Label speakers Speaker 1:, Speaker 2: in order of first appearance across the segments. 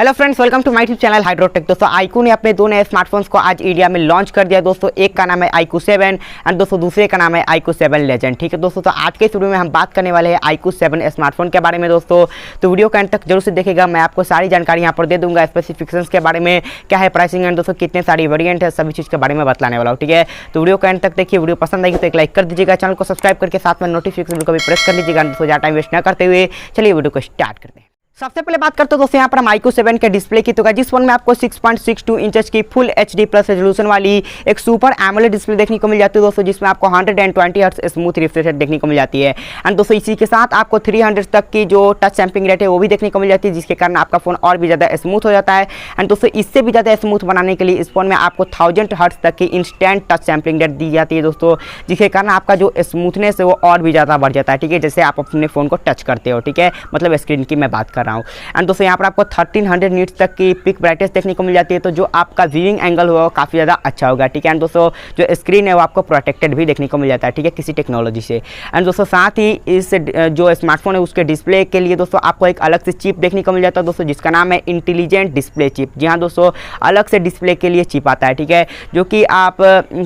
Speaker 1: Hello friends, welcome to my YouTube channel Hydrotech. दोस्तों IQOO ने अपने दो नए स्मार्टफोन्स को आज इंडिया में लॉन्च कर दिया। दोस्तों एक का नाम है IQOO 7 एंड दोस्तों दूसरे का नाम है IQOO 7 लेजेंड। ठीक है दोस्तों, तो आज के इस वीडियो में हम बात करने वाले हैं IQOO 7 स्मार्टफोन के बारे में। दोस्तों तो वीडियो का एंड तक जरूर से देखिएगा, मैं आपको सारी जानकारी यहाँ पर दे दूंगा, स्पेसिफिकेशंस के बारे में, क्या है प्राइसिंग एंड दोस्तों कितने सारी वेरिएंट है, सभी चीज़ के बारे में बतलाने वाला हूँ। ठीक है, तो वीडियो का एंड तक देखिए। वीडियो पसंद आएगी तो एक लाइक कर दीजिएगा, चैनल को सब्सक्राइब करके साथ में नोटिफिकेशन को भी प्रेस कर लीजिएगा। दोस्तों ज़्यादा टाइम वेस्ट न करते हुए चलिए वीडियो को स्टार्ट करते हैं। सबसे पहले बात करते हैं दोस्तों यहाँ पर हम IQOO 7 के डिस्प्ले की। तो जिस फोन में आपको 6.62 इंचेस की फुल HD प्लस रेजोल्यूशन वाली एक सुपर एमोलेड डिस्प्ले देखने को मिल जाती है दोस्तों, जिसमें आपको 120 हर्ट्ज स्मूथ रिफ्रेश रेट देखने को मिल जाती है। एंड दोस्तों इसी के साथ आपको 300 तक की जो टच सैंपलिंग रेट है वो भी देखने को मिल जाती है, जिसके कारण आपका फोन और भी ज़्यादा स्मूथ हो जाता है। एंड दोस्तों इससे भी ज़्यादा स्मूथ बनाने के लिए इस फोन में आपको 1000 हर्ट्ज तक की इंस्टेंट टच सैंपलिंग रेट दी जाती है दोस्तों, जिसके कारण आपका जो स्मूथनेस है वो और भी ज़्यादा बढ़ जाता है। ठीक है, जैसे आप अपने फ़ोन को टच करते हो, ठीक है, मतलब स्क्रीन की मैं बात कर रहा हूँ। एंड दोस्तों यहाँ पर आपको 1300 नीट्स तक की पिक ब्राइटनेस देखने को मिल जाती है, तो जो आपका व्यूइंग एंगल होगा काफ़ी ज़्यादा अच्छा होगा। ठीक है, एंड दोस्तों जो स्क्रीन है वो आपको प्रोटेक्टेड भी देखने को मिल जाता है, ठीक है, किसी टेक्नोलॉजी से। एंड दोस्तों साथ ही इस जो स्मार्टफोन है उसके डिस्प्ले के लिए दोस्तों आपको एक अलग से चिप देखने को मिल जाता है दोस्तों, जिसका नाम है इंटेलिजेंट डिस्प्ले चिप। जी हाँ दोस्तों, अलग से डिस्प्ले के लिए चिप आता है, ठीक है, जो कि आप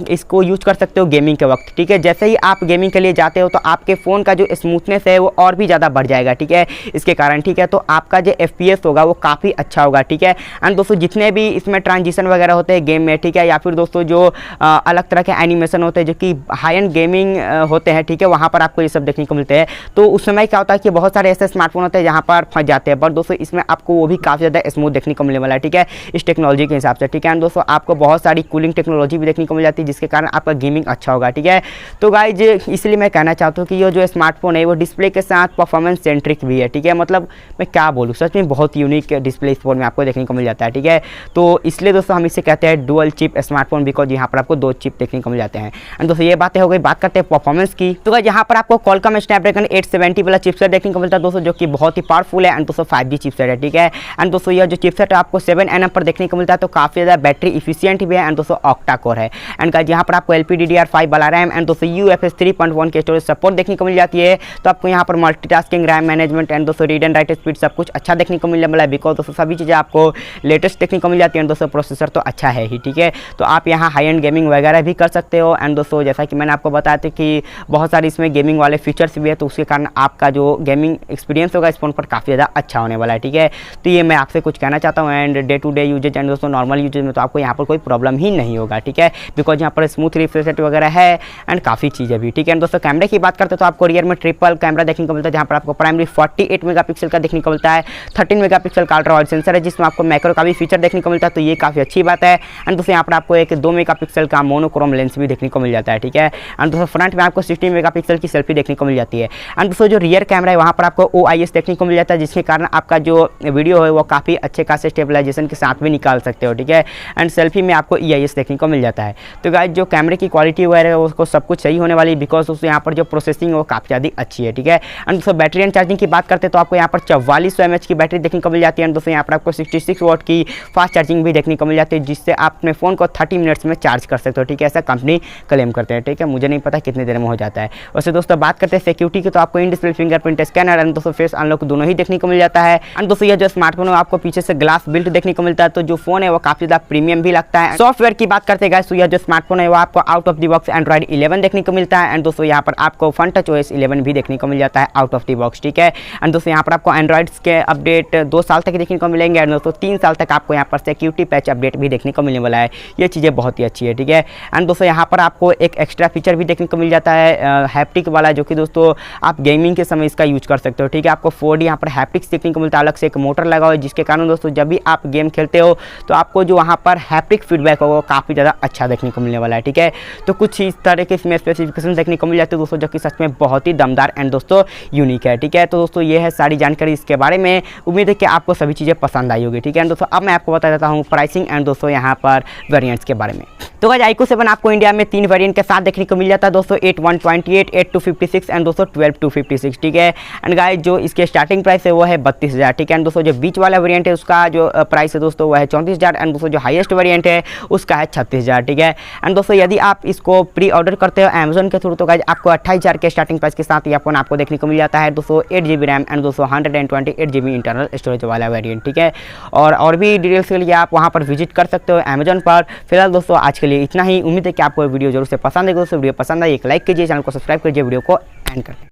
Speaker 1: इसको यूज कर सकते हो गेमिंग के वक्त। ठीक है, जैसे ही आप गेमिंग के लिए जाते हो तो आपके फ़ोन का जो स्मूथनेस है वो और भी ज़्यादा बढ़ जाएगा। ठीक है, इसके कारण, ठीक है, तो आपका जो FPS होगा वो काफ़ी अच्छा होगा। ठीक है, एंड दोस्तों जितने भी इसमें ट्रांजिशन वगैरह होते हैं गेम में, ठीक है, या फिर दोस्तों जो अलग तरह के एनिमेशन होते हैं जो कि हाई एंड गेमिंग होते हैं, ठीक है, वहाँ पर आपको ये सब देखने को मिलते हैं। तो उस समय क्या होता है कि बहुत सारे ऐसे स्मार्टफोन होते हैं जहाँ पर फंस जाते हैं, बट दोस्तों इसमें आपको वो भी काफ़ी ज़्यादा स्मूथ देखने को मिलने वाला है, ठीक है, इस टेक्नोलॉजी के हिसाब से। ठीक है, एंड दोस्तों आपको बहुत सारी कूलिंग टेक्नोलॉजी भी देखने को मिल जाती है, जिसके कारण आपका गेमिंग अच्छा होगा। ठीक है, तो गाइज इसलिए मैं कहना चाहता हूँ कि ये जो स्मार्टफोन है वो डिस्प्ले के साथ परफॉर्मेंस सेंट्रिक भी है। ठीक है, मतलब मैं क्या बोलूँ, सच में बहुत यूनिक डिस्प्ले इस फोन में आपको देखने को मिल जाता है। ठीक है, तो इसलिए दोस्तों हम इसे कहते हैं डुअल चिप स्मार्टफोन, बिकॉज यहाँ पर आपको दो चिप देखने को मिल जाते हैं। एंड दोस्तों ये बातें हो गई, बात करते हैं परफॉर्मेंस की। तो यहाँ पर आपको Qualcomm स्नैपड्रैगन 870 वाला चिपसेट देखने को मिलता है दोस्तों, जो कि बहुत ही पावरफुल है। एंड दोस्तों 5G चिपसेट है। ठीक है, एंड दोस्तों यह जो चिपसेट है आपको 7nm पर देखने को मिलता है, तो काफ़ी ज़्यादा बैटरी इफिशियंट भी है। एंड दोस्तों ऑक्टा कोर है। एंड गाइस यहाँ पर आपको LPDDR5 वाला रैम एंड दोस्तों UFS 3.1 के स्टोरेज सपोर्ट देखने को मिल जाती है। तो आपको यहाँ पर मल्टीटास्किंग, रैम मैनेजमेंट एंड दोस्तों रीड एंड राइट स्पीड सब कुछ अच्छा देखने को मिलने वाला है, बिकॉज दोस्तों सभी चीज़ें आपको लेटेस्ट देखने को मिल जाती है। दोस्तों प्रोसेसर तो अच्छा है ही, ठीक है, तो आप यहाँ हाई एंड गेमिंग वगैरह भी कर सकते हो। एंड दोस्तों जैसा कि मैंने आपको बताया था कि बहुत सारी इसमें गेमिंग वाले फीचर्स भी है, तो उसके कारण आपका जो गेमिंग एक्सपीरियंस होगा इस फोन पर काफ़ी ज़्यादा अच्छा होने वाला है। ठीक है, तो ये मैं आपसे कुछ कहना चाहता हूँ। And day to day usages एंड दोस्तों नॉर्मल यूजेज में तो आपको यहाँ पर कोई प्रॉब्लम ही नहीं होगा। ठीक है, बिकॉज यहाँ पर स्मूथ रिफ्रेश रेट वगैरह है एंड काफ़ी चीज़ें भी। ठीक है, दोस्तों कैमरे की बात करते हैं तो आपको रियर में ट्रिपल कैमरा देखने को मिलता है, जहाँ पर आपको प्राइमरी 48 मेगापिक्सल का देखने को मिलता है, 13 मेगापिक्सल का अल्ट्रा वाइड सेंसर है, जिसमें आपको मैक्रो का भी फीचर देखने को मिलता है, तो ये काफ़ी अच्छी बात है। एंड दोस्तों यहाँ पर आपको एक 2 मेगापिक्सल का मोनोक्रोम लेंस भी देखने को मिल जाता है। ठीक है, एंड दोस्तों फ्रंट में आपको 16 मेगापिक्सल की सेल्फी देखने को मिल जाती है। एंड दोस्तों जो रियर कैमरा है वहाँ पर आपको OIS देखने को मिल जाता है, जिसके कारण आपका जो वीडियो है वो काफ़ी अच्छे खासे स्टेबलाइजेशन के साथ भी निकाल सकते हो। ठीक है, एंड सेल्फी में आपको EIS देखने को मिल जाता है। तो गाइस जो कैमरे की क्वालिटी वगैरह है उसको सब कुछ सही होने वाली है, बिकॉज दोस्तों यहाँ पर जो प्रोसेसिंग है वो काफ़ी ज़्यादा अच्छी है। ठीक है, एंड दोस्तों बैटरी एंड चार्जिंग की बात करते हैं तो आपको यहाँ पर 4400 mAh की बैटरी देखने को मिल जाती है। एंड दोस्तों यहाँ पर आपको 66 वाट की फास्ट चार्जिंग भी देखने को मिल जाती है, जिससे आप अपने फ़ोन को 30 मिनट्स में चार्ज कर सकते हो। ठीक है, ऐसा कंपनी क्लेम करते हैं। ठीक है, मुझे नहीं पता कितने देर में हो जाता है। वैसे दोस्तों बात करते हैं सिक्योरिटी की, तो आपको in display fingerprint scanner and दोस्तों फेस अनलॉक दोनों ही देखने को मिल जाता है। एंड दोस्तों यह जो स्मार्टफोन है आपको पीछे से ग्लास बिल्ट देखने को मिलता है, तो जो फोन है वो काफ़ी ज़्यादा प्रीमियम भी लगता है। सॉफ्टवेयर की बात करते हैं गाइस, तो यह जो स्मार्टफोन है वो आपको out of the box Android 11 देखने को मिलता है। एंड दोस्तों यहाँ पर आपको फन टच OS 11 भी देखने को मिल जाता है आउट ऑफ द बॉक्स। ठीक है, एंड दोस्तों यहाँ पर आपको एंड्रॉइड्स के अपडेट 2 साल तक देखने को मिलेंगे। एंड दोस्तों 3 साल तक आपको यहाँ पर सिक्योरिटी पैच अपडेट भी देखने को मिलने वाला है। ये चीज़ें बहुत ही अच्छी है। ठीक है, एंड दोस्तों यहाँ पर आपको एक एक्स्ट्रा फीचर भी देखने को मिल जाता है हैप्टिक वाला, जो कि दोस्तों आप गेमिंग के समय इसका यूज कर सकते हो। ठीक है, आपको 4D यहाँ पर हैप्टिक्स देखने को मिलता है, अलग से एक मोटर लगा हुआ है, जिसके कारण दोस्तों जब भी आप गेम खेलते हो तो आपको जो वहाँ पर हैप्टिक फीडबैक होगा काफ़ी ज़्यादा अच्छा देखने को मिलने वाला है। ठीक है, तो कुछ इस तरह के इसमें स्पेसिफिकेशन देखने को मिल जाते हैं दोस्तों, जो कि सच में बहुत ही दमदार एंड दोस्तों यूनिक है। ठीक है, तो दोस्तों ये है सारी जानकारी इसके बारे में। उम्मीद है कि आपको सभी चीज़ें पसंद आई होगी। ठीक है, दोस्तों अब मैं आपको बता देता हूँ प्राइसिंग एंड दोस्तों यहाँ पर वेरिएंट्स के बारे में। तो गाइस IQOO 7 आपको इंडिया में 3 वेरिएंट के साथ देखने को मिल जाता है दोस्तों, 8128, 8256 एंड दोस्तों 12256। ठीक है, एंड गाइस जो इसके स्टार्टिंग प्राइस है वो है 32,000। ठीक है, एंड दोस्तों जो बीच वाला वेरिएंट है उसका जो प्राइस है दोस्तों वो है 34,000 एंड दोस्तों जो हाईएस्ट वेरिएंट है उसका है 36,000। ठीक है, एंड दोस्तों यदि आप इसको प्री ऑर्डर करते हो अमेजोन के थ्रू, तो गाइस आपको 28,000 के स्टार्टिंग प्राइस के साथ ये फोन आपको देखने को मिल जाता है दोस्तों, 8GB रैम एंड दोस्तों 128 8 GB इंटरनल स्टोरेज वाला वेरिएंट, ठीक है। और भी डिटेल्स के लिए आप वहाँ पर विजिट कर सकते हो अमेजन पर। फिलहाल दोस्तों आज के लिए इतना ही। उम्मीद है कि आपको वीडियो जरूर से पसंद है। दोस्तों वीडियो पसंद आई एक लाइक कीजिए, चैनल को सब्सक्राइब कीजिए, वीडियो को एंड करते हैं।